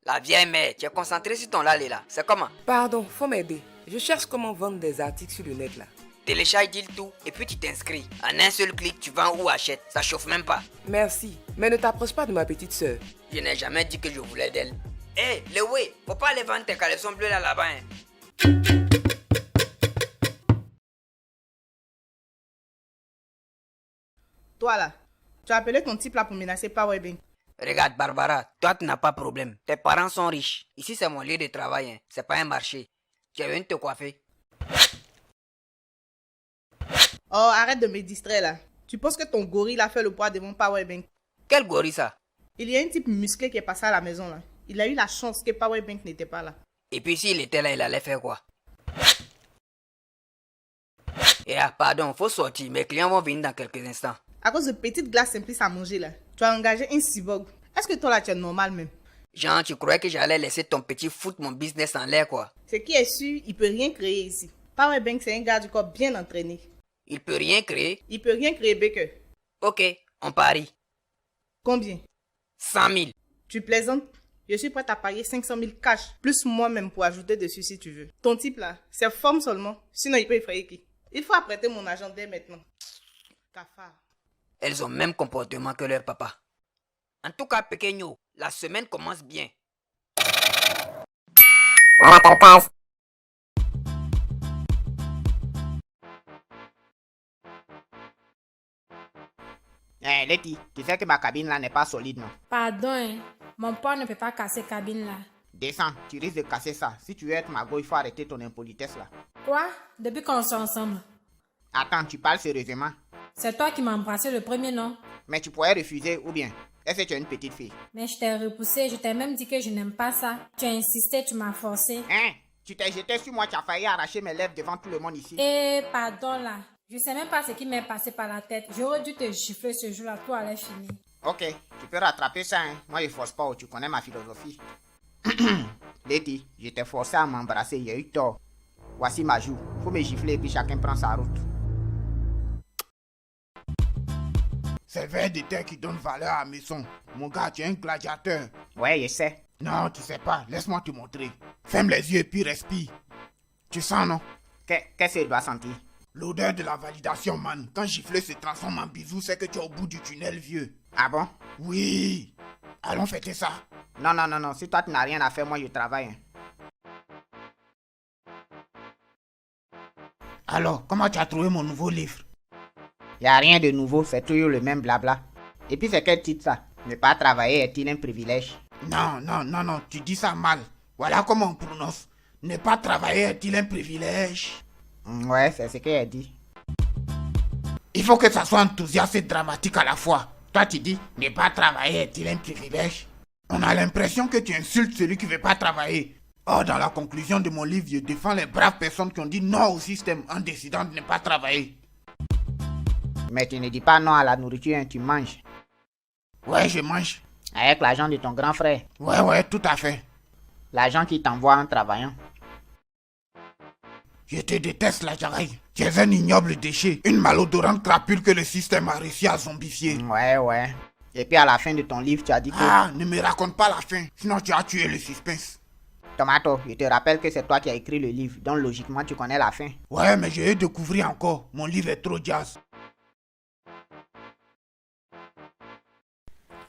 La vieille mère, tu es concentrée sur ton lait là. C'est comment? Pardon, faut m'aider. Je cherche comment vendre des articles sur le net là. Télécharge Deal tout et puis tu t'inscris. En un seul clic, tu vends ou achètes. Ça chauffe même pas. Merci, mais ne t'approche pas de ma petite sœur. Je n'ai jamais dit que je voulais d'elle. Hé, Lewe, faut pas aller vendre tes caleçons bleus là-bas. Toi là, tu as appelé ton type là pour menacer Powerbank. Regarde, Barbara, toi tu n'as pas de problème. Tes parents sont riches. Ici c'est mon lieu de travail. C'est pas un marché. Tu as venu te coiffer. Oh, arrête de me distraire là. Tu penses que ton gorille a fait le poids devant Powerbank? Quel gorille ça? Il y a un type musclé qui est passé à la maison là. Il a eu la chance que Powerbank n'était pas là. Et puis s'il était là, il allait faire quoi? Et ah, pardon, faut sortir. Mes clients vont venir dans quelques instants. À cause de petites glaces simplistes à manger là, tu as engagé un cyborg. Est-ce que toi là tu es normal même? Jean, tu croyais que j'allais laisser ton petit foutre mon business en l'air quoi? Ce qui est sûr, il peut rien créer ici. Powerbank c'est un gars du corps bien entraîné. Il peut rien créer? Il peut rien créer, Baker. Ok, on parie. Combien? 100 000. Tu plaisantes? Je suis prête à parier 500 000 cash, plus moi-même pour ajouter dessus si tu veux. Ton type là, c'est forme seulement, sinon il peut effrayer qui? Il faut apprêter mon argent dès maintenant. Cafard. Elles ont le même comportement que leur papa. En tout cas, Pequeño, la semaine commence bien. Eh, Letty, tu sais que ma cabine là n'est pas solide, non? Pardon, hein. Mon poids ne peut pas casser cabine là. Descends, tu risques de casser ça. Si tu veux être ma go, il faut arrêter ton impolitesse là. Quoi? Depuis qu'on soit ensemble? Attends, tu parles sérieusement? C'est toi qui m'as embrassé le premier, non? Mais tu pourrais refuser ou bien? Est-ce que tu es une petite fille? Mais je t'ai repoussé, je t'ai même dit que je n'aime pas ça. Tu as insisté, tu m'as forcé. Hein? Tu t'es jeté sur moi, tu as failli arracher mes lèvres devant tout le monde ici. Eh, pardon là. Je sais même pas ce qui m'est passé par la tête. J'aurais dû te gifler ce jour-là, tout allait finir. Ok, tu peux rattraper ça, hein? Moi je force pas, tu connais ma philosophie. Letty, je t'ai forcé à m'embrasser, j'ai eu tort. Voici ma joue. Faut me gifler et puis chacun prend sa route. C'est vers de terre qui donne valeur à la maison. Mon gars, tu es un gladiateur. Ouais, je sais. Non, tu sais pas. Laisse-moi te montrer. Ferme les yeux et puis respire. Tu sens, non? Qu'est-ce que je dois sentir? L'odeur de la validation, man. Quand gifler se transforme en bisou, c'est que tu es au bout du tunnel, vieux. Ah bon? Oui. Allons fêter ça. Non, non, non, non. Si toi tu n'as rien à faire, moi je travaille. Hein. Alors, comment tu as trouvé mon nouveau livre? Y a rien de nouveau, c'est toujours le même blabla. Et puis c'est quel titre ça? Ne pas travailler est-il un privilège? Non, non, non, non, tu dis ça mal. Voilà comment on prononce. Ne pas travailler est-il un privilège? Ouais, c'est ce qu'elle dit. Il faut que ça soit enthousiaste et dramatique à la fois. Toi tu dis, ne pas travailler est-il un privilège? On a l'impression que tu insultes celui qui ne veut pas travailler. Or, dans la conclusion de mon livre, je défends les braves personnes qui ont dit non au système en décidant de ne pas travailler. Mais tu ne dis pas non à la nourriture, hein, tu manges. Ouais, je mange. Avec l'argent de ton grand frère. Ouais, tout à fait. L'argent qu'il t'envoie en travaillant. Je te déteste, la Jaraï. Tu es un ignoble déchet, une malodorante crapule que le système a réussi à zombifier. Ouais. Et puis à la fin de ton livre, tu as dit que... Ah, ne me raconte pas la fin, sinon tu as tué le suspense. Tomato, je te rappelle que c'est toi qui as écrit le livre, donc logiquement tu connais la fin. Ouais, mais je vais découvrir encore. Mon livre est trop jazz.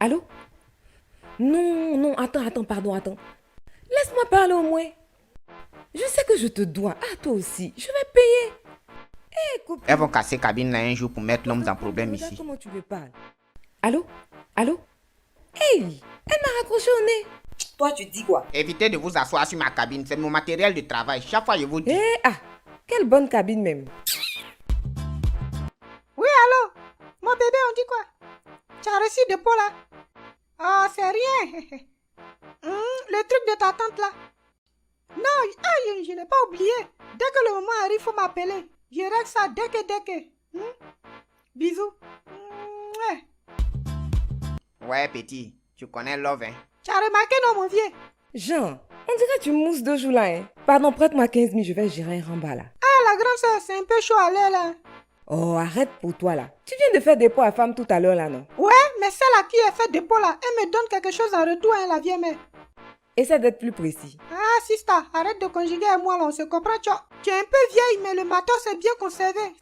Allô? Non, attends, pardon. Laisse-moi parler au moins. Je sais que je te dois. Ah, toi aussi. Je vais payer. Eh, copine. Elles vont casser cabine là un jour pour mettre l'homme en problème Regarde ici. comment tu me parles. Allô? Hey, elle m'a raccroché au nez. Toi, tu dis quoi? Évitez de vous asseoir sur ma cabine, c'est mon matériel de travail. Chaque fois je vous dis... Quelle bonne cabine même. Oui, allô? Mon bébé, on dit quoi? Tu as reçu de pot là? Oh, c'est rien. Le truc de ta tante là. Non, je n'ai pas oublié. Dès que le moment arrive, il faut m'appeler. Je règle ça dès que. Bisous. Ouais, petit, tu connais Love, hein? Tu as remarqué, non, mon vieux? Jean, on dirait que tu mousses deux jours là, hein. Pardon, prête-moi 15 000, je vais gérer un ramba là. Ah, la grande soeur, c'est un peu chaud à l'air là. Oh, arrête pour toi là. Tu viens de faire des pots à femme tout à l'heure là, non? Ouais, mais celle à qui elle fait dépôt là, elle me donne quelque chose en retour, hein, la vieille mère. Essaie d'être plus précis. Ah, Sista, arrête de conjuguer avec moi là, on se comprend, tu es un peu vieille, mais le matos est bien conservé.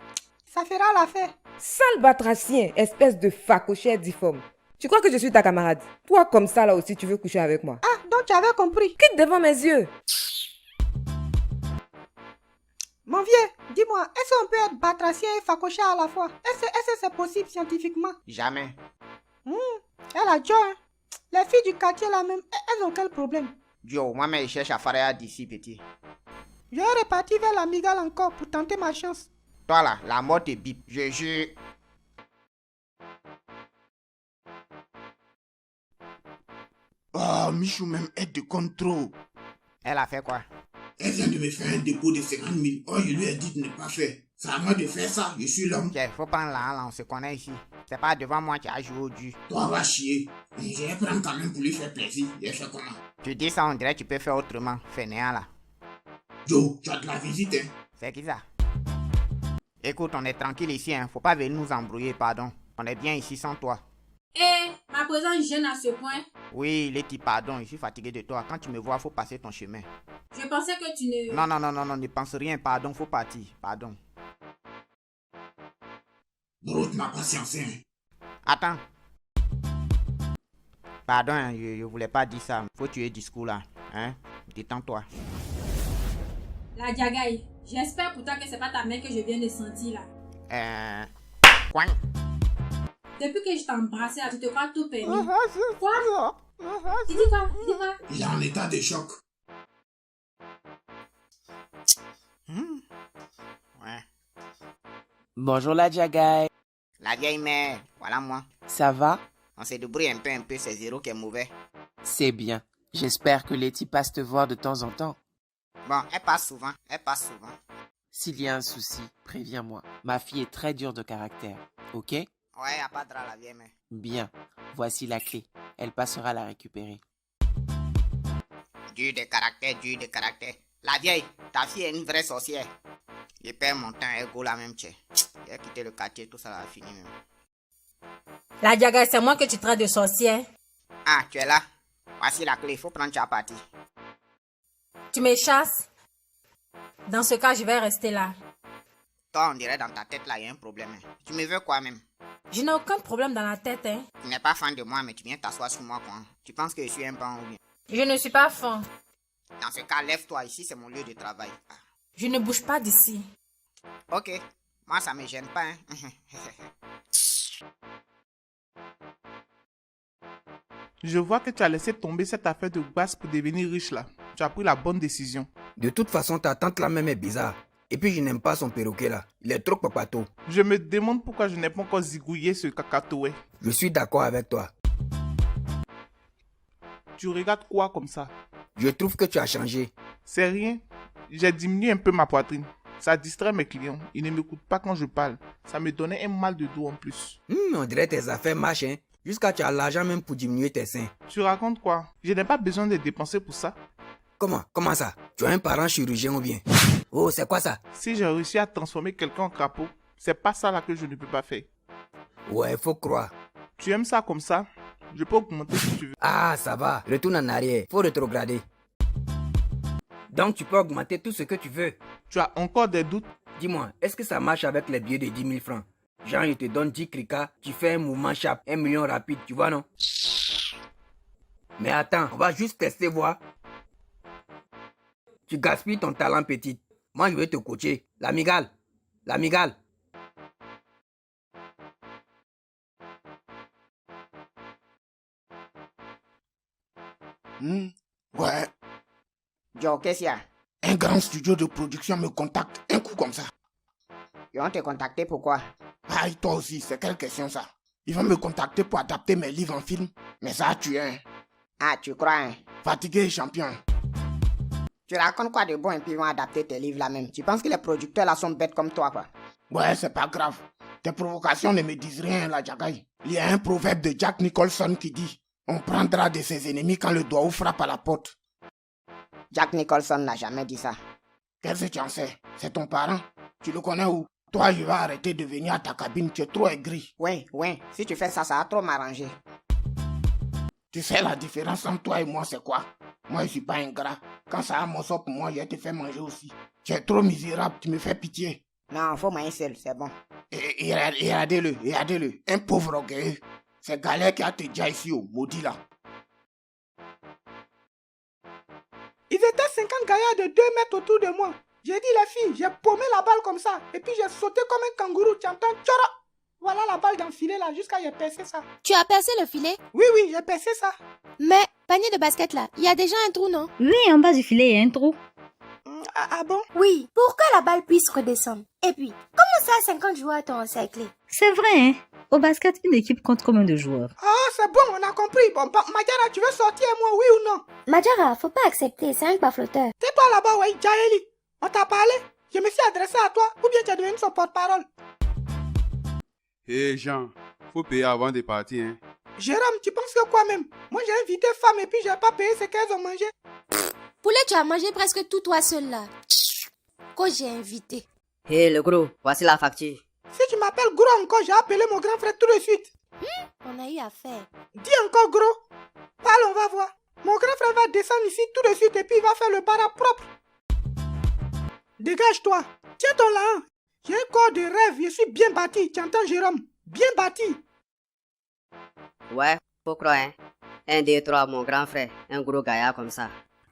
Ça fera l'affaire. Sale batracien, espèce de facochère difforme. Tu crois que je suis ta camarade? Toi, comme ça, là aussi, tu veux coucher avec moi? Ah, donc tu avais compris. Quitte devant mes yeux. Mon vieux, dis-moi, est-ce qu'on peut être batracien et facochère à la fois? Est-ce que c'est possible scientifiquement? Jamais. Elle a Joe, hein. Les filles du quartier là même, elles ont quel problème? Joe, moi-même, je cherche à faire d'ici, petit. Je vais repartir vers la migale encore pour tenter ma chance. Toi là, la mort te bip. Je jure. Oh, Michou même aide de contrôle. Elle a fait quoi? Elle vient de me faire un dépôt de 50 000. Oh, je lui ai dit de ne pas faire. C'est à moi de faire ça, je suis l'homme. Ok, faut prendre là, on se connaît ici. C'est pas devant moi que tu as joué au du. Toi, va chier. Je vais prendre quand même pour lui faire plaisir. Je fais comment? Tu dis ça, on dirait que tu peux faire autrement. Fainéant là. Joe, tu as de la visite, hein? C'est qui ça? Écoute, on est tranquille ici, hein. Faut pas venir nous embrouiller, pardon. On est bien ici sans toi. Eh, ma présence gêne à ce point. Oui, Letty, pardon, je suis fatigué de toi. Quand tu me vois, faut passer ton chemin. Je pensais que tu ne... Non, ne pense rien, pardon, faut partir, pardon. Bro, tu m'as patience, hein? Attends. Pardon, hein, je voulais pas dire ça. Faut tuer le discours là, hein. Détends-toi. La Diagaï, j'espère pourtant que c'est pas ta main que je viens de sentir là. Quoi? Depuis que je t'ai embrassé, tu te crois tout permis. Quoi? Tu dis quoi? Tu dis quoi? Il est en état de choc. Ouais. Bonjour la Diagaï. La vieille mère, voilà moi. Ça va? On s'est débrouillé un peu, c'est Zéro qui est mauvais. C'est bien. J'espère que Letty passe te voir de temps en temps. Bon, elle passe souvent. S'il y a un souci, préviens-moi. Ma fille est très dure de caractère. Ok? Ouais, y a pas de drap, la vieille mère. Bien. Voici la clé. Elle passera la récupérer. Dur de caractère. La vieille, ta fille est une vraie sorcière. Je perds mon temps, elle go la même tchè. J'ai quitté le quartier, tout ça va finir même. La Diagaï, c'est moi que tu traites de sorcière. Ah, tu es là? Voici la clé, il faut prendre ta partie. Tu me chasses? Dans ce cas, je vais rester là. Toi, on dirait dans ta tête là, il y a un problème. Hein. Tu me veux quoi même? Je n'ai aucun problème dans la tête, hein. Tu n'es pas fan de moi, mais tu viens t'asseoir sur moi quoi. Tu penses que je suis un pan ou bien? Je ne suis pas fan. Dans ce cas, lève-toi, ici c'est mon lieu de travail. Ah. Je ne bouge pas d'ici. Ok, moi ça me gêne pas. Hein. Je vois que tu as laissé tomber cette affaire de basse pour devenir riche là. Tu as pris la bonne décision. De toute façon, ta tante là même est bizarre. Et puis je n'aime pas son perroquet là. Il est trop papato. Je me demande pourquoi je n'ai pas encore zigouillé ce cacatoé. Je suis d'accord avec toi. Tu regardes quoi comme ça? Je trouve que tu as changé. C'est rien. J'ai diminué un peu ma poitrine. Ça distrait mes clients. Ils ne m'écoutent pas quand je parle. Ça me donnait un mal de dos en plus. On dirait tes affaires marchent, hein. Jusqu'à tu as l'argent même pour diminuer tes seins. Tu racontes quoi? Je n'ai pas besoin de dépenser pour ça. Comment ça? Tu as un parent chirurgien ou bien? Oh, c'est quoi ça? Si j'ai réussi à transformer quelqu'un en crapaud, c'est pas ça là que je ne peux pas faire. Ouais, faut croire. Tu aimes ça comme ça? Je peux augmenter si tu veux. Ah, ça va. Retourne en arrière. Faut rétrograder. Donc tu peux augmenter tout ce que tu veux. Tu as encore des doutes? Dis-moi, est-ce que ça marche avec les billets de 10 000 francs? Genre, je te donne 10 cricas, tu fais un mouvement sharp, 1 million rapide, tu vois, non? Mais attends, on va juste tester, voir. Tu gaspilles ton talent, petite. Moi, je vais te coacher. L'amigale. Ouais. Joe, qu'est-ce qu'il y a? Un grand studio de production me contacte un coup comme ça. Ils vont te contacter pourquoi? Aïe, toi aussi, c'est quelle question ça? Ils vont me contacter pour adapter mes livres en film. Mais ça a tué, hein. Ah, tu crois, hein? Fatigué et champion. Tu racontes quoi de bon et puis ils vont adapter tes livres là même? Tu penses que les producteurs là sont bêtes comme toi, quoi? Ouais, c'est pas grave. Tes provocations ne me disent rien, la Diagaï. Il y a un proverbe de Jack Nicholson qui dit: on prendra de ses ennemis quand le doigt frappe à la porte. Jack Nicholson n'a jamais dit ça. Qu'est-ce que tu en sais? C'est ton parent? Tu le connais où? Toi, je vais arrêter de venir à ta cabine, tu es trop aigri. Ouais, si tu fais ça, ça va trop m'arranger. Tu sais la différence entre toi et moi, c'est quoi? Moi, je suis pas ingrat. Quand ça a mon sort pour moi, je te fais manger aussi. Tu es trop misérable, tu me fais pitié. Non, faut manger seul, c'est bon. Et regardez-le. Un pauvre orgueilleux. C'est Galère qui a te déjà ici, oh, maudit là. Ils étaient 50 gaillards de 2 mètres autour de moi. J'ai dit les filles, j'ai paumé la balle comme ça. Et puis j'ai sauté comme un kangourou. Tu entends? Tchara! Voilà la balle d'enfiler là, jusqu'à j'ai percé ça. Tu as percé le filet? Oui, j'ai percé ça. Mais, panier de basket là, il y a déjà un trou, non? Oui, en bas du filet, il y a un trou. Ah bon? Oui, pour que la balle puisse redescendre. Et puis, comment ça 50 joueurs t'ont encerclé? C'est vrai, hein? Au basket, une équipe compte combien de joueurs? Ah, c'est bon, on a compris. Bon, Madjara, tu veux sortir moi, oui ou non? Madjara, faut pas accepter, c'est un baflotteur. Tais-toi là-bas, ouais, Jaeli. On t'a parlé? Je me suis adressé à toi, ou bien tu es devenu son porte-parole? Hé Jean, faut payer avant de partir, hein. Jérôme, tu penses que quoi même? Moi j'ai invité femme et puis j'ai pas payé ce qu'elles ont mangé. Poulet, tu as mangé presque tout toi seul là. Quand j'ai invité. Hé le gros, voici la facture. Si tu m'appelles gros encore, j'ai appelé mon grand frère tout de suite. On a eu affaire. Dis encore gros. Parle, on va voir. Mon grand frère va descendre ici tout de suite et puis il va faire le bara propre. Dégage-toi. Tiens ton là. J'ai un corps de rêve, je suis bien bâti. Tu entends Jérôme? Bien bâti. Ouais, faut croire, hein. 1, 2, 3, mon grand frère. Un gros gaillard comme ça.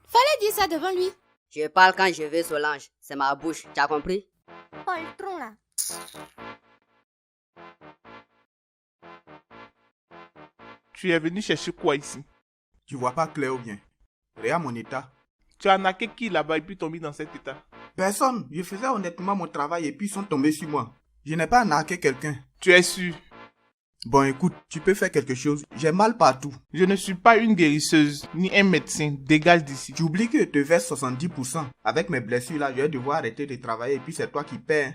Fallait dire ça devant lui. Je parle quand je veux, Solange. C'est ma bouche, tu as compris? Oh, le tronc là. Tu es venu chercher quoi ici? Tu vois pas clair ou bien? Regarde mon état. Tu as naqué qui là-bas et puis tombé dans cet état? Personne. Je faisais honnêtement mon travail et puis ils sont tombés sur moi. Je n'ai pas narqué quelqu'un. Tu es sûr? Bon, écoute, tu peux faire quelque chose. J'ai mal partout. Je ne suis pas une guérisseuse, ni un médecin. Dégage d'ici. Tu oublies que je te verse 70%. Avec mes blessures là, je vais devoir arrêter de travailler et puis c'est toi qui paies.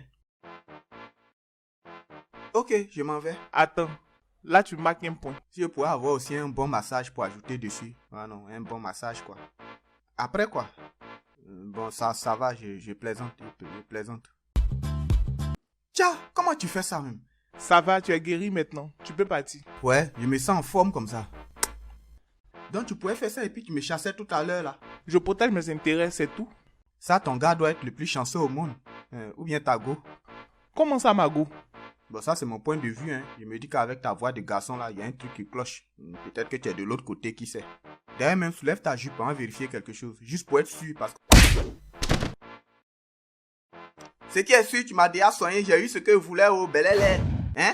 Ok, je m'en vais. Attends, là tu marques un point. Si je pourrais avoir aussi un bon massage pour ajouter dessus. Ah non, un bon massage quoi. Après quoi? Bon, ça va, je plaisante, je plaisante. Tiens, comment tu fais ça même? Ça va, tu es guéri maintenant. Tu peux partir. Ouais, je me sens en forme comme ça. Donc tu pourrais faire ça et puis tu me chassais tout à l'heure là. Je protège mes intérêts, c'est tout. Ça, ton gars doit être le plus chanceux au monde. Ou bien ta go. Comment ça, ma go? Bon, ça c'est mon point de vue, hein. Je me dis qu'avec ta voix de garçon là, il y a un truc qui cloche. Peut-être que tu es de l'autre côté, qui sait. D'ailleurs même, soulève ta jupe pour en vérifier quelque chose. Juste pour être sûr, parce que... Ce qui est sûr, tu m'as déjà soigné, j'ai eu ce que je voulais au Belélé. Hein?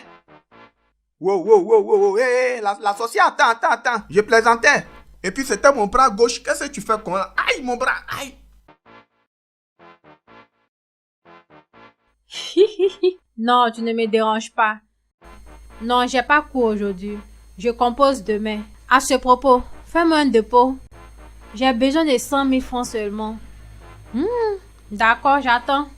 Wow, hey, la sorcière, attends. Je plaisantais. Et puis c'était mon bras gauche. Qu'est-ce que tu fais con là? Aïe, mon bras, aïe. Non, tu ne me déranges pas. Non, j'ai pas cours aujourd'hui. Je compose demain. À ce propos, fais-moi un dépôt. J'ai besoin de 100 000 francs seulement. D'accord, j'attends.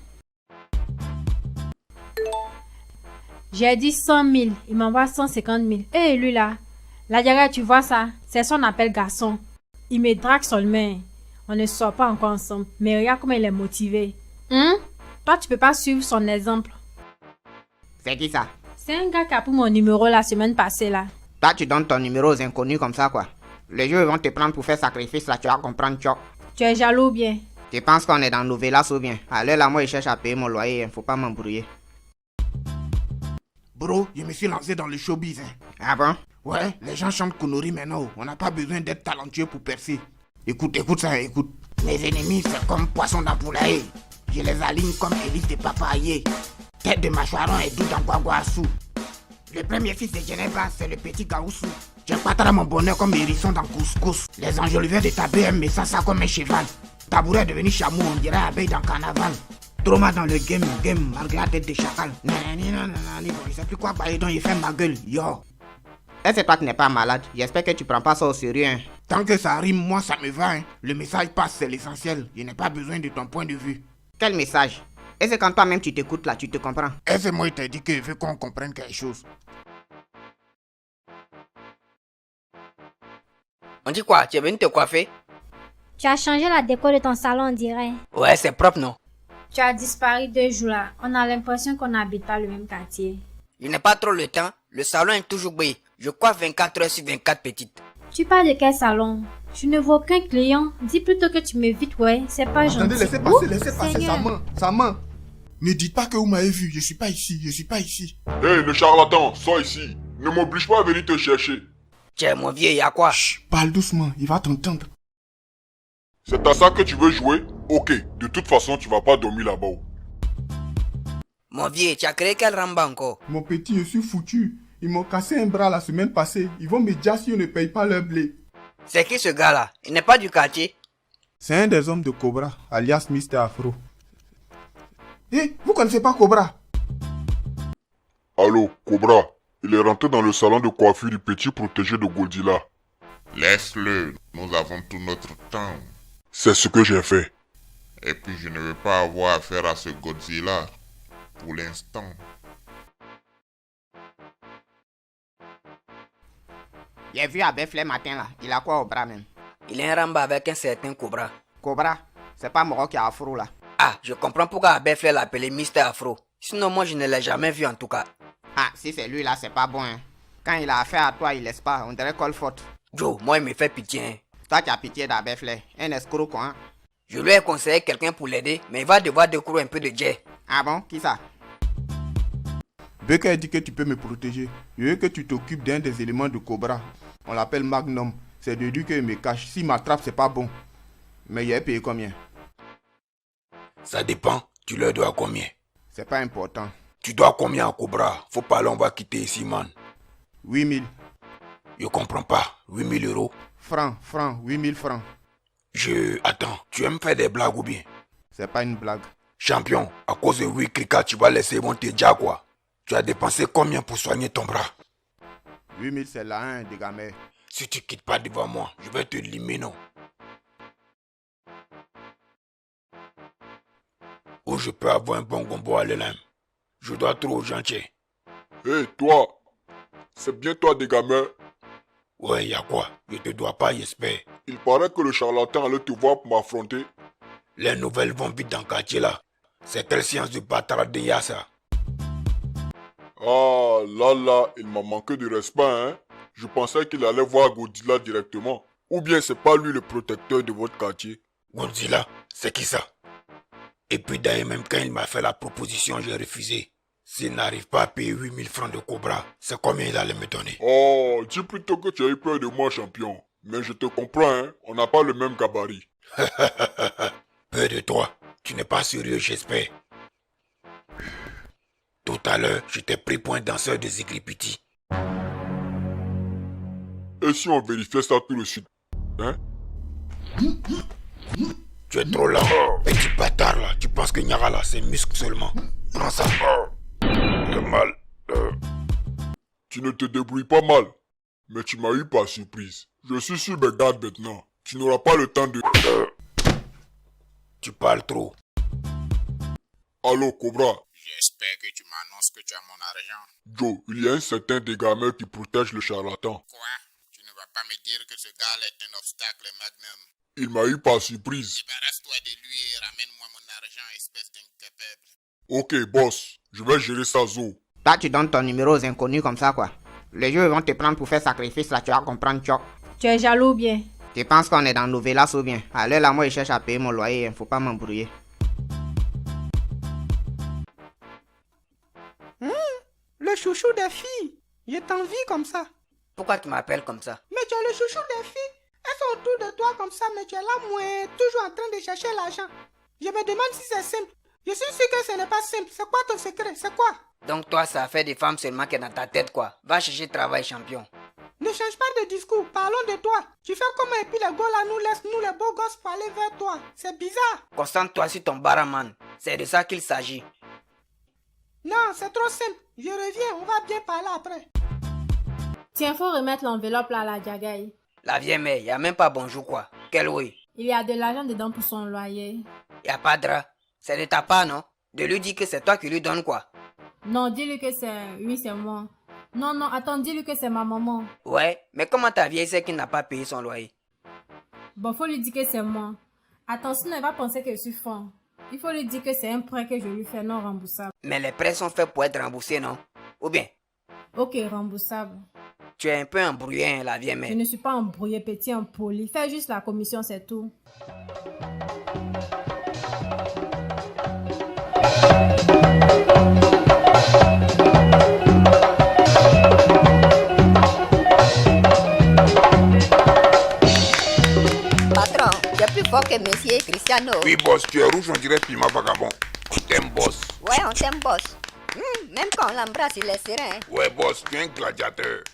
J'ai dit 100 000. Il m'envoie 150 000. Hé, lui là. La diarrhée, tu vois ça? C'est son appel garçon. Il me drague seulement. On ne sort pas encore ensemble. Mais regarde comment il est motivé. Toi, tu peux pas suivre son exemple. C'est qui ça? C'est un gars qui a pris mon numéro la semaine passée là. Toi, tu donnes ton numéro aux inconnus comme ça, quoi. Les jeux vont te prendre pour faire sacrifice, là, tu vas comprendre, tchoc. Tu es jaloux ou bien? Tu penses qu'on est dans Novelas ou bien? Allez, là, moi, je cherche à payer mon loyer, faut pas m'embrouiller. Bro, je me suis lancé dans le showbiz, hein. Ah bon? Ouais, les gens chantent Konori maintenant. On n'a pas besoin d'être talentueux pour percer. Écoute ça, écoute. Mes ennemis, c'est comme poisson dans poulailler. Je les aligne comme hélice de papaye. Tête de mâchoiron et doux dans Guaguassou. Le premier fils de Geneva, c'est le petit Gaoussou. Je battrai mon bonheur comme hérisson dans Couscous. Les enjoliveurs de ta BM, mais ça comme un cheval. Tabouret est devenu chameau, on dirait abeille dans carnaval. Trauma dans le game, malgré la tête de chacal. Je sais plus quoi bailler donc il fait ma gueule, yo. Et c'est toi qui n'es pas malade. J'espère que tu prends pas ça au sérieux, hein. Tant que ça rime, moi ça me va, hein. Le message passe, c'est l'essentiel. Je n'ai pas besoin de ton point de vue. Quel message? Et c'est quand toi-même tu t'écoutes là, tu te comprends? Et c'est moi qui t'ai dit que je veux qu'on comprenne quelque chose. On dit quoi? Tu es venu te coiffer? Tu as changé la déco de ton salon, on dirait. Ouais, c'est propre, non? Tu as disparu 2 jours là. On a l'impression qu'on n'habite pas le même quartier. Je n'ai pas trop le temps. Le salon est toujours bouilli. Je coiffe 24 heures sur 24 petites. Tu parles de quel salon? Je ne vois aucun client. Dis plutôt que tu m'évites, ouais. C'est pas gentil. Attendez, laissez passer sa main. Ne dites pas que vous m'avez vu, je suis pas ici. Hé, le charlatan, sors ici. Ne m'oblige pas à venir te chercher. Tiens, mon vieux, y'a quoi? Chut, parle doucement, il va t'entendre. C'est à ça que tu veux jouer? Ok, de toute façon, tu vas pas dormir là-bas. Mon vieux, tu as créé quel ramba encore? Mon petit, je suis foutu. Ils m'ont cassé un bras la semaine passée. Ils vont me dire si je ne paye pas leur blé. C'est qui ce gars-là? Il n'est pas du quartier? C'est un des hommes de Cobra, alias Mr. Afro. Eh, vous connaissez pas Cobra? Allô, Cobra. Il est rentré dans le salon de coiffure du petit protégé de Godzilla. Laisse-le, nous avons tout notre temps. C'est ce que j'ai fait. Et puis je ne veux pas avoir affaire à ce Godzilla pour l'instant. J'ai vu Abefle matin là, il a quoi au bras même? Il est un ramba avec un certain Cobra. Cobra, c'est pas Moro qui a Afro là. Ah, je comprends pourquoi Abefle l'appelait Mr. Afro. Sinon moi je ne l'ai jamais vu en tout cas. Ah, si c'est lui là, c'est pas bon hein. Quand il a affaire à toi, il laisse pas, on dirait call faute. Joe, moi il me fait pitié hein. Toi tu as pitié d'Abefle, un escroc quoi hein. Je lui ai conseillé quelqu'un pour l'aider, mais il va devoir découvrir un peu de jet. Ah bon, qui ça? Becker dit que tu peux me protéger. Je veux que tu t'occupes d'un des éléments de Cobra. On l'appelle Magnum. C'est de lui qu'il me cache. S'il m'attrape, c'est pas bon. Mais il a payé combien? Ça dépend. Tu leur dois combien? C'est pas important. Tu dois combien à Cobra? Faut pas, on va quitter ici, man. 8000. Je comprends pas. 8000 euros? Francs, 8000 francs. Attends, tu aimes faire des blagues ou bien? C'est pas une blague. Champion, à cause de Krika, tu vas laisser monter déjà quoi? Tu as dépensé combien pour soigner ton bras? 8000 c'est la 1 des gamins. Si tu quittes pas devant moi, je vais te limer, non? Ou je peux avoir un bon gombo à l'élème. Je dois trop aux gentils. Hé, toi! C'est bien toi des gamins? Ouais, y'a quoi? Je te dois pas, j'espère. Il paraît que le charlatan allait te voir pour m'affronter. Les nouvelles vont vite dans le quartier là. C'est quelle science de bâtard de ça? Ah, là, il m'a manqué de respect, hein. Je pensais qu'il allait voir Godzilla directement. Ou bien c'est pas lui le protecteur de votre quartier. Godzilla, c'est qui ça? Et puis d'ailleurs, même quand il m'a fait la proposition, j'ai refusé. S'il n'arrive pas à payer 8000 francs de Cobra, c'est combien il allait me donner? Oh, dis plutôt que tu as eu peur de moi, champion. Mais je te comprends, hein. On n'a pas le même gabarit. Peur de toi? Tu n'es pas sérieux, j'espère. Tout à l'heure, je t'ai pris pour un danseur de Zigripiti. Et si on vérifiait ça tout de suite? Hein? Tu es trop lent, petit bâtard là. Tu penses que Nyara là, c'est muscle seulement. Prends ça. J'ai mal. Tu ne te débrouilles pas mal. Mais tu m'as eu par surprise. Je suis sur mes gardes maintenant. Tu n'auras pas le temps de... Tu parles trop. Allô, Cobra? J'espère que tu m'annonces que tu as mon argent. Joe, il y a un certain des gamins qui protège le charlatan. Quoi? Tu ne vas pas me dire que ce gars-là est un obstacle, Magnum. Il m'a eu par surprise. Débarrasse-toi de lui et ramène-moi mon argent, espèce d'incapable. Ok, boss. Je vais gérer ça, Zo. Toi, tu donnes ton numéro aux inconnus comme ça, quoi. Les jeux vont te prendre pour faire sacrifice, là, tu vas comprendre, choc. Tu es jaloux bien? Tu penses qu'on est dans Novelas ou bien? À l'heure là, moi, je cherche à payer mon loyer, faut pas m'embrouiller. Le chouchou des filles. Je t'envie comme ça. Pourquoi tu m'appelles comme ça? Mais tu es le chouchou des filles. Elles sont autour de toi comme ça, mais tu es là, moi, toujours en train de chercher l'argent. Je me demande si c'est simple. Je suis sûr que ce n'est pas simple. C'est quoi ton secret? C'est quoi? Donc toi, ça fait des femmes seulement qui est dans ta tête, quoi. Va chercher travail, champion. Ne change pas de discours. Parlons de toi. Tu fais comment et puis les gars là nous laissent, nous les beaux gosses, pour aller vers toi. C'est bizarre. Concentre-toi sur ton baraman. C'est de ça qu'il s'agit. Non, c'est trop simple. Je reviens, on va bien parler après. Tiens, faut remettre l'enveloppe là à la Jagaï. La vieille mère, y a même pas bonjour quoi. Quel oui? Il y a de l'argent dedans pour son loyer. Y a pas de drap. C'est de ta part, non? De lui dire que c'est toi qui lui donnes quoi? Non, dis-lui que c'est... Oui, c'est moi. Non, attends, dis-lui que c'est ma maman. Ouais, mais comment ta vieille sait qu'il n'a pas payé son loyer? Bon, faut lui dire que c'est moi. Attends, sinon elle va penser que je suis fort. Il faut lui dire que c'est un prêt que je lui fais non remboursable. Mais les prêts sont faits pour être remboursés, non? Ou bien? Ok, remboursable. Tu es un peu embrouillé, la vieille Je mère. ne suis pas embrouillé, petit impoli. Fais juste la commission, c'est tout. Patron, tu es plus fort que monsieur Cristiano. Oui, boss, tu es rouge, on dirait piment vagabond. On t'aime, boss. Ouais, on t'aime, boss. Même quand on l'embrasse, il est serein. Ouais, boss, tu es un gladiateur.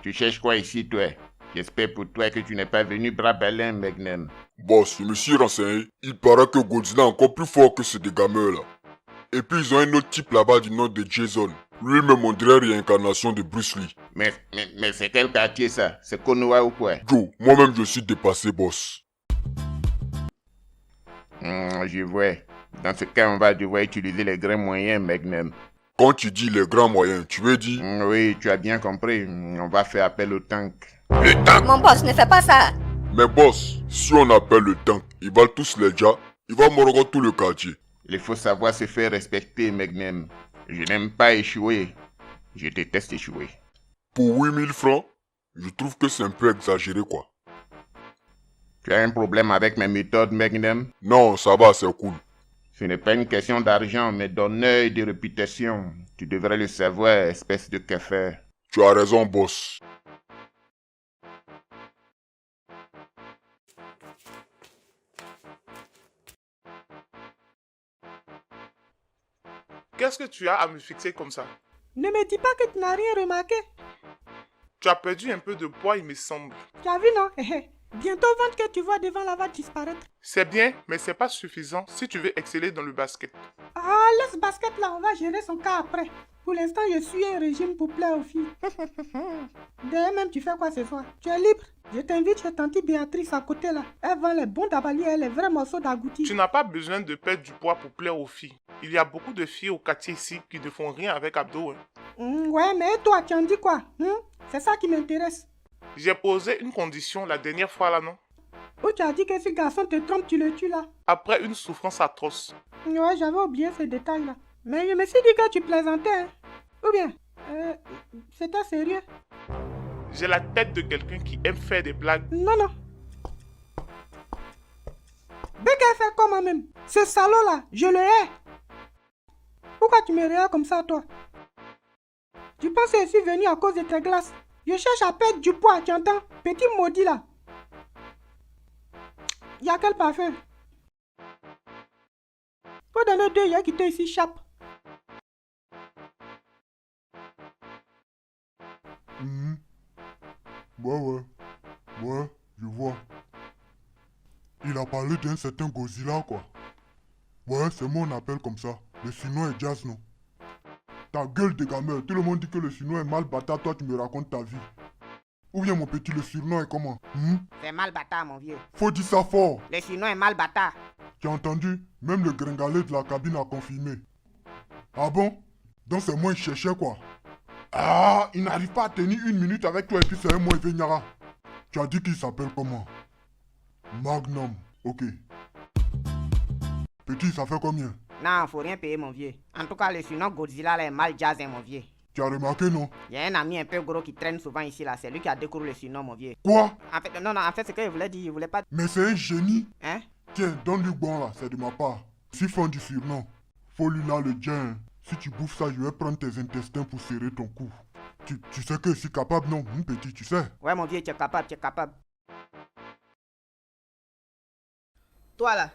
Tu cherches quoi ici, toi? J'espère pour toi que tu n'es pas venu bras ballants, Magnum. Boss, je me suis renseigné. Il paraît que Godzilla est encore plus fort que ces deux gamins là. Et puis ils ont un autre type là-bas du nom de Jason. Lui-même on dirait réincarnation de Bruce Lee. Mais c'est quel quartier ça? C'est Konoha ou quoi? Joe, moi-même je suis dépassé, boss. Je vois. Dans ce cas, on va devoir utiliser les grands moyens, Magnum. Quand tu dis les grands moyens, tu veux dire? Oui, tu as bien compris. On va faire appel au tank. Le tank? Mon boss, ne fais pas ça. Mais boss, si on appelle le tank, ils valent tous les jas, il va mordre tout le quartier. Il faut savoir se faire respecter, Magnum. Je n'aime pas échouer. Je déteste échouer. Pour 8000 francs, je trouve que c'est un peu exagéré quoi. Tu as un problème avec mes méthodes, Magnum? Non, ça va, c'est cool. Ce n'est pas une question d'argent, mais d'honneur et de réputation. Tu devrais le savoir, espèce de café. Tu as raison, boss. Qu'est-ce que tu as à me fixer comme ça? Ne me dis pas que tu n'as rien remarqué. Tu as perdu un peu de poids, il me semble. Tu as vu, non? Bientôt, le ventre que tu vois devant là va disparaître. C'est bien, mais c'est pas suffisant si tu veux exceller dans le basket. Ah, laisse basket là, on va gérer son cas après. Pour l'instant, je suis un régime pour plaire aux filles. D'ailleurs, même, tu fais quoi ce soir? Tu es libre? Je t'invite chez tante Béatrice à côté là. Elle vend les bons tabaliers et les vrais morceaux d'agouti. Tu n'as pas besoin de perdre du poids pour plaire aux filles. Il y a beaucoup de filles au quartier ici qui ne font rien avec abdos. Ouais, mais toi, tu en dis quoi? C'est ça qui m'intéresse. J'ai posé une condition la dernière fois là, non? Ou tu as dit que si garçon te trompe, tu le tues là? Après une souffrance atroce. Ouais, j'avais oublié ces détails là. Mais je me suis dit que tu plaisantais, hein? Ou bien, c'était sérieux? J'ai la tête de quelqu'un qui aime faire des blagues. Non, non. Becca fait comme moi-même. Ce salaud là, je le hais. Pourquoi tu me regardes comme ça, toi? Tu penses que je suis venu à cause de tes glaces? Je cherche à perdre du poids, tu entends? Petit maudit là. Il y a quel parfum? Faut donner 2 yeux qui t'ont ici, chape. Ouais, je vois. Il a parlé d'un certain Godzilla, quoi. Ouais, c'est moi on appelle comme ça. Le Chinois est jazz, non? Ta gueule de gamin, tout le monde dit que le Chinois est mal bâtard, toi tu me racontes ta vie. Ou bien mon petit, le surnom est comment? C'est mal bâtard, mon vieux. Faut dire ça fort. Le surnom est mal bâtard. Tu as entendu? Même le gringalet de la cabine a confirmé. Ah bon? Donc c'est moi il cherchait quoi? Ah, il n'arrive pas à tenir 1 minute avec toi et puis c'est un moi Venyara. Tu as dit qu'il s'appelle comment? Magnum, ok. Petit, ça fait combien? Non, faut rien payer, mon vieux. En tout cas, le surnom Godzilla là est mal jazz, mon vieux. Tu as remarqué, non? Il y a un ami un peu gros qui traîne souvent ici là, c'est lui qui a découvert le surnom, mon vieux. Quoi? En fait, non, en fait, c'est que je voulais dire, il voulait pas... Mais c'est un génie. Hein? Tiens, donne-lui bon là, c'est de ma part. Si font du surnom, faut lui là le dien. Si tu bouffes ça, je vais prendre tes intestins pour serrer ton cou. Tu sais que je suis capable, non? Mon petit, tu sais? Ouais, mon vieux, tu es capable, tu es capable. Toi là,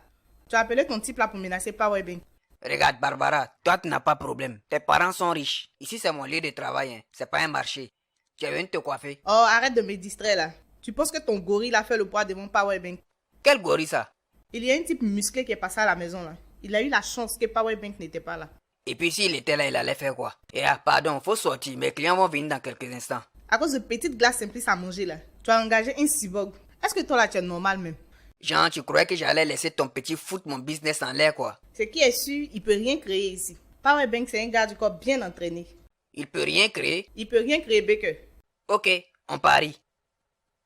tu as appelé ton type là pour menacer Powerbank. Regarde Barbara, toi tu n'as pas de problème. Tes parents sont riches. Ici c'est mon lieu de travail, hein. C'est pas un marché. Tu es venu te coiffer. Oh, arrête de me distraire là. Tu penses que ton gorille a fait le poids devant Powerbank? Quel gorille ça? Il y a un type musclé qui est passé à la maison là. Il a eu la chance que Powerbank n'était pas là. Et puis s'il était là, il allait faire quoi? Et pardon, faut sortir. Mes clients vont venir dans quelques instants. À cause de petites glaces simplices à manger là, tu as engagé un cyborg. Est-ce que toi là tu es normal même? Jean, tu croyais que j'allais laisser ton petit foutre mon business en l'air quoi? Ce qui est sûr, il peut rien créer ici. Powerbank c'est un gars du corps bien entraîné. Il peut rien créer? Il peut rien créer, Baker. Ok, on parie.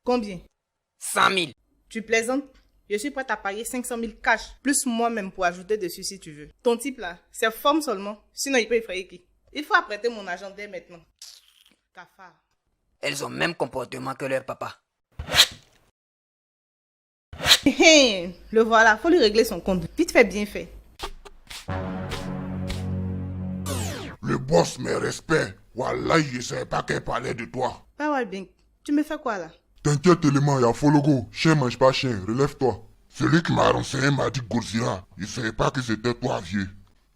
Combien? 100 000. Tu plaisantes? Je suis prête à parier 500 000 cash, plus moi-même pour ajouter dessus si tu veux. Ton type là, c'est forme seulement, sinon il peut effrayer qui? Il faut apprêter mon agent dès maintenant. Cafard. Elles ont le même comportement que leur papa. Le voilà, faut lui régler son compte. Vite fait, bien fait. Le boss me respecte. Wallah, je savais pas qu'elle parlait de toi. Power Bank, tu me fais quoi là? T'inquiète, élément, y'a Fologo. Chien mange pas chien, relève-toi. Celui qui m'a renseigné m'a dit Godzilla. Je savais pas que c'était toi, vieux.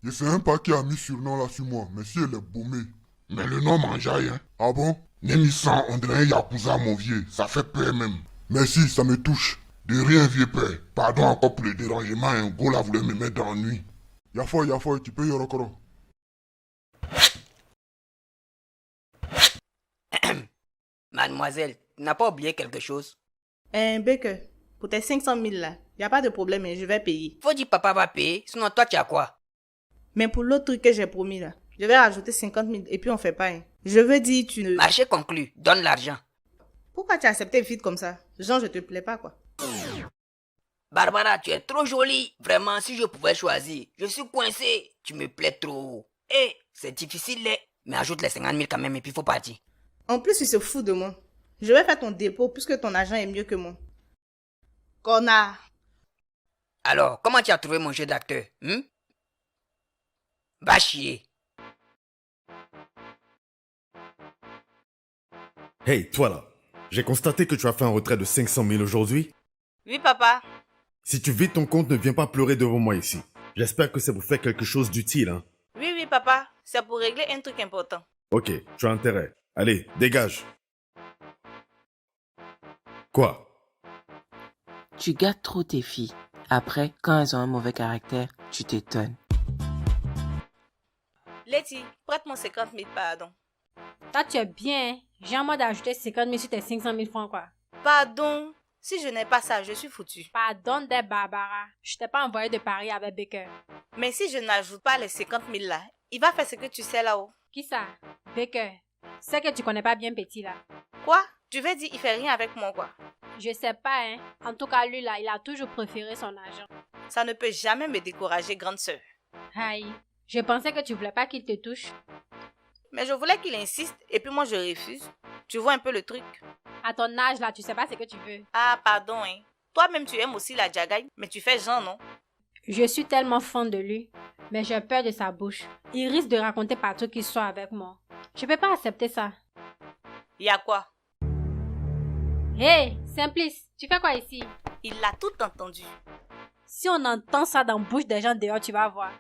Je sais même pas qui a mis surnom là sur moi, mais si elle est baumée. Mais le nom m'enjaille, hein. Ah bon? Nemi-san, on dirait un Yakuza, mon vieux. Ça fait peur même. Merci, ça me touche. De rien, vieux père. Pardon encore pour le dérangement, un Gola voulait me mettre dans la nuit. Yafo, tu peux y encore. Mademoiselle, tu n'as pas oublié quelque chose? Baker, pour tes 500 000 là, y a pas de problème, je vais payer. Faut dire papa va payer, sinon toi tu as quoi? Mais pour l'autre truc que j'ai promis là, je vais rajouter 50 000 et puis on fait pas. Hein. Je veux dire, tu ne... Marché conclu, donne l'argent. Pourquoi tu as accepté vite comme ça? Genre, je te plais pas quoi. Barbara, tu es trop jolie. Vraiment, si je pouvais choisir, je suis coincé. Tu me plais trop. Eh, c'est difficile, mais ajoute les 50 000 quand même et puis faut partir. En plus, il se fout de moi. Je vais faire ton dépôt puisque ton agent est mieux que moi. Connard. Alors, comment tu as trouvé mon jeu d'acteur, Va chier. Hey, toi là. J'ai constaté que tu as fait un retrait de 500 000 aujourd'hui. Oui, papa. Si tu vides ton compte, ne viens pas pleurer devant moi ici. J'espère que c'est pour faire quelque chose d'utile, hein. Oui, papa. C'est pour régler un truc important. Ok, tu as intérêt. Allez, dégage. Quoi? Tu gâtes trop tes filles. Après, quand elles ont un mauvais caractère, tu t'étonnes. Letty, prête-moi 50 000, pardon. Toi, tu es bien, hein? J'ai en mode d'ajouter 50 000 sur tes 500 000 francs, quoi. Pardon. Si je n'ai pas ça, je suis foutue. Pardon des Barbara. Je t'ai pas envoyé de Paris avec Baker. Mais si je n'ajoute pas les 50 000 là, il va faire ce que tu sais là-haut. Qui ça? Baker. C'est que tu connais pas bien Petit là. Quoi? Tu veux dire il fait rien avec moi quoi? Je sais pas, hein. En tout cas, lui là, il a toujours préféré son argent. Ça ne peut jamais me décourager, grande sœur. Aïe. Je pensais que tu voulais pas qu'il te touche. Mais je voulais qu'il insiste et puis moi je refuse. Tu vois un peu le truc? À ton âge là, tu sais pas ce que tu veux. Ah, pardon, hein. Toi-même tu aimes aussi la jagaï, mais tu fais genre, non? Je suis tellement fan de lui, mais j'ai peur de sa bouche. Il risque de raconter partout qu'il soit avec moi. Je peux pas accepter ça. Y a quoi? Hey, Simplice, tu fais quoi ici? Il l'a tout entendu. Si on entend ça dans la bouche des gens dehors, tu vas voir.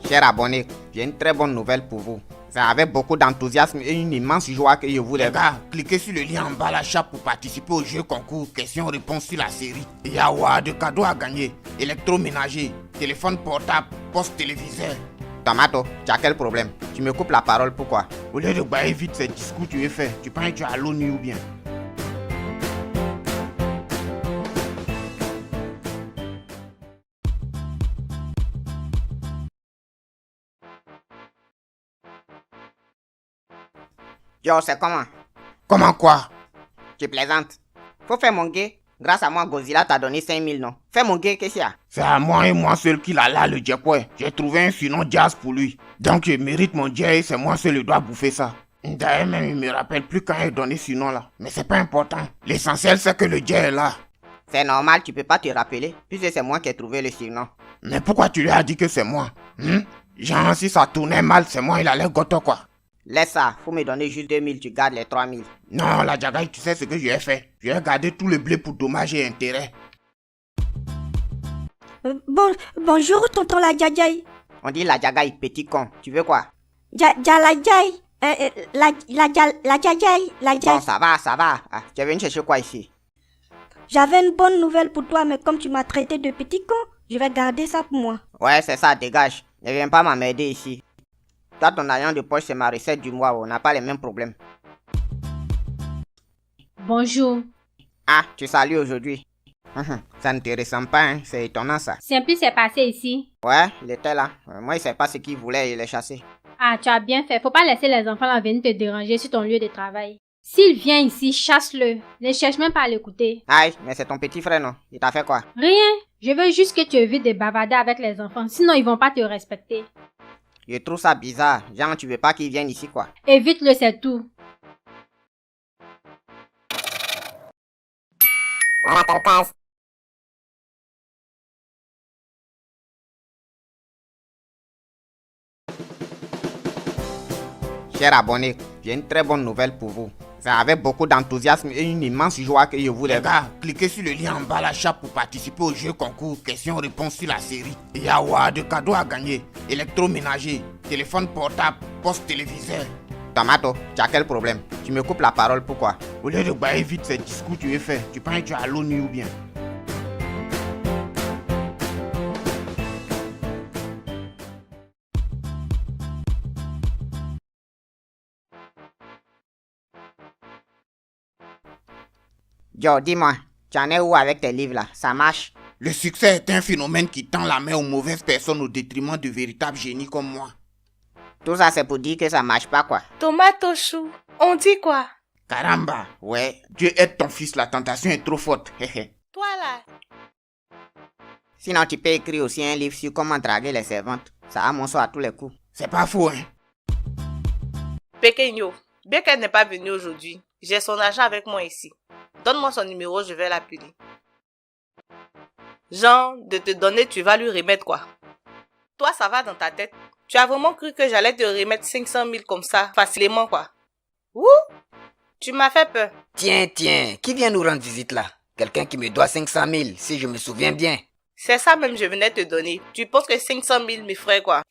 Chers abonnés, j'ai une très bonne nouvelle pour vous. C'est avec beaucoup d'enthousiasme et une immense joie que je vous les gars, cliquez sur le lien en bas à la chape pour participer au jeu concours questions-réponses sur la série. Il y a de cadeaux à gagner, électroménager, téléphone portable, poste téléviseur. Tomato, tu as quel problème? Tu me coupes la parole, pourquoi? Au lieu de bailler vite ces discours tu es fait, tu penses que tu es à l'ONU ou bien? Yo, c'est comment? Comment quoi? Tu plaisantes. Faut faire mon gay. Grâce à moi, Godzilla t'a donné 5000, non? Fais mon gay, qu'est-ce qu'il y a? C'est à moi et moi seul qu'il a là, le jackpot. J'ai trouvé un surnom jazz pour lui. Donc, il mérite mon jazz, c'est moi seul qui dois bouffer ça. D'ailleurs, même, il me rappelle plus quand il donné ce nom-là. Mais c'est pas important. L'essentiel, c'est que le jazz est là. C'est normal, tu peux pas te rappeler, puisque c'est moi qui ai trouvé le surnom. Mais pourquoi tu lui as dit que c'est moi? Genre, si ça tournait mal, c'est moi, il allait goto quoi. Laisse ça, faut me donner juste 2000, tu gardes les 3000. Non, la jagaï, tu sais ce que j'ai fait? J'ai gardé tout le blé pour dommages et intérêts. Bonjour, tonton la jagaï. On dit la jagaï, petit con. Tu veux quoi? La jagaï. Bon, ça va. Ah, tu viens chercher quoi ici? J'avais une bonne nouvelle pour toi, mais comme tu m'as traité de petit con, je vais garder ça pour moi. Ouais, c'est ça, dégage. Ne viens pas m'emmerder ici. Toi, ton argent de poche, c'est ma recette du mois. On n'a pas les mêmes problèmes. Bonjour. Ah, tu salues aujourd'hui. Ça ne te ressemble pas, hein. C'est étonnant ça. Simplice est passé ici. Ouais, il était là. Moi, il sait pas ce qu'il voulait, il est chassé. Ah, tu as bien fait. Faut pas laisser les enfants là venir te déranger sur ton lieu de travail. S'il vient ici, chasse-le. Ne cherche même pas à l'écouter. Aïe, mais c'est ton petit frère, non? Il t'a fait quoi? Rien. Je veux juste que tu évites de bavarder avec les enfants. Sinon, ils vont pas te respecter. Je trouve ça bizarre. Genre, tu veux pas qu'il vienne ici, quoi. Évite-le, c'est tout. Chers abonnés, j'ai une très bonne nouvelle pour vous. C'est avec beaucoup d'enthousiasme et une immense joie que je voulais... Les gars, cliquez sur le lien en bas à la chape pour participer au jeu concours questions-réponses sur la série. Il y a de cadeaux à gagner. Électroménager, téléphone portable, poste téléviseur. Tomato, tu as quel problème? Tu me coupes la parole, pourquoi? Au lieu de bailler vite ces discours tu es fait, tu penses que tu es à l'ONU ou bien? Yo, dis-moi, tu en es où avec tes livres là? Ça marche? Le succès est un phénomène qui tend la main aux mauvaises personnes au détriment de véritables génies comme moi. Tout ça c'est pour dire que ça marche pas quoi. Tomato chou, on dit quoi? Caramba, ouais, Dieu aide ton fils, la tentation est trop forte. Toi là. Sinon tu peux écrire aussi un livre sur comment draguer les servantes. Ça a mon sort à tous les coups. C'est pas faux, hein? Pequeño, bien qu'elle n'est pas venue aujourd'hui, j'ai son argent avec moi ici. Donne-moi son numéro, je vais l'appeler. Genre, de te donner, tu vas lui remettre quoi? Toi, ça va dans ta tête? Tu as vraiment cru que j'allais te remettre 500 000 comme ça, facilement quoi? Ouh! Tu m'as fait peur. Tiens, qui vient nous rendre visite là? Quelqu'un qui me doit 500 000, si je me souviens bien. C'est ça même je venais te donner. Tu penses que 500 000 me ferait quoi?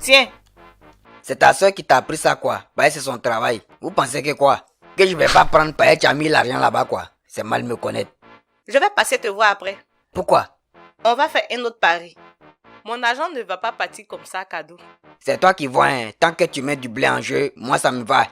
Tiens. C'est ta soeur qui t'a appris ça quoi? Bah c'est son travail. Vous pensez que quoi? Que je vais pas prendre Paye, tu as mis l'argent là-bas quoi? C'est mal me connaître. Je vais passer te voir après. Pourquoi? On va faire un autre pari. Mon argent ne va pas partir comme ça, cadeau. C'est toi qui vois, hein. Tant que tu mets du blé en jeu, moi ça me va.